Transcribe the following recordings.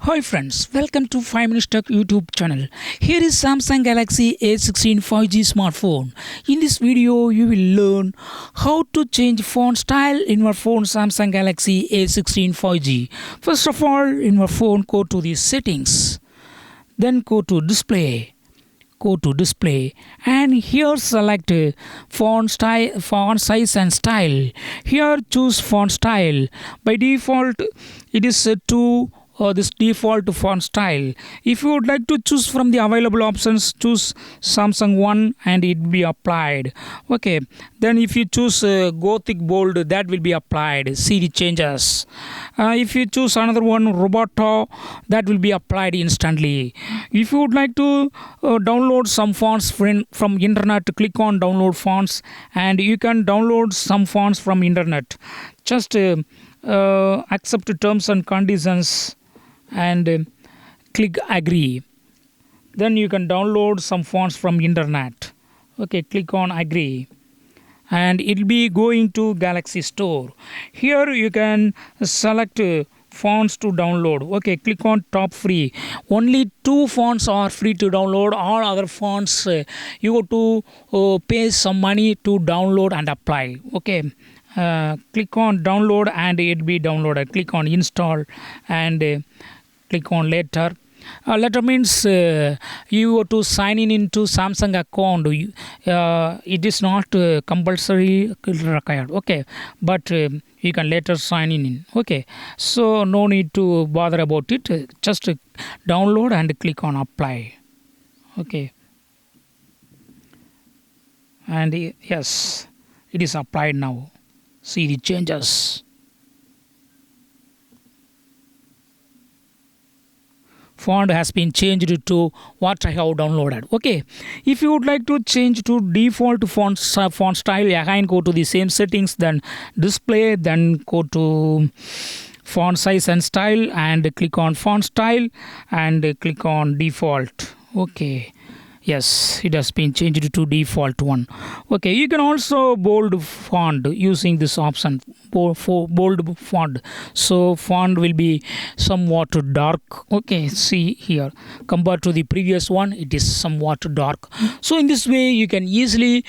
Hi friends, welcome to 5 Minutes Tech YouTube channel. Here is Samsung Galaxy A16 5G smartphone. In this video, you will learn how to change font style in your phone Samsung Galaxy A16 5G. First of all, in your phone, go to the settings. Then go to display. And here select font size and style. Here choose font style. By default, it is set to this default font style. If you would like to choose from the available options, choose Samsung one and it will be applied. Okay, then if you choose Gothic bold, that will be applied. See the changes. If you choose another one, Roboto, that will be applied instantly. If you would like to download some fonts from internet, click on download fonts and you can download some fonts from internet. Just accept terms and conditions and click agree. Then you can download some fonts from internet. Okay, click on agree and it will be going to Galaxy Store. Here you can select fonts to download. Okay, click on top free. Only 2 fonts are free to download. All other fonts you go to pay some money to download and apply. Okay, click on download and it will be downloaded. Click on install and click on later. Later means you have to sign in into Samsung account. It is not compulsory required. Okay, but you can later sign in. Okay, so no need to bother about it. Just download and click on apply. Okay, and yes, it is applied now. See the changes. Font has been changed to what I have downloaded. Okay, if you would like to change to default font style, again go to the same settings, then display, then go to font size and style and click on font style and click on default. Okay, yes, it has been changed to default one. Okay, you can also bold font using this option, bold font. So font will be somewhat dark. Okay, see here, compared to the previous one, it is somewhat dark. So in this way, you can easily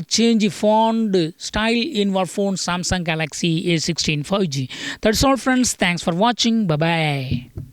change font style in your phone Samsung Galaxy A16 5G. That's all friends. Thanks for watching. Bye bye.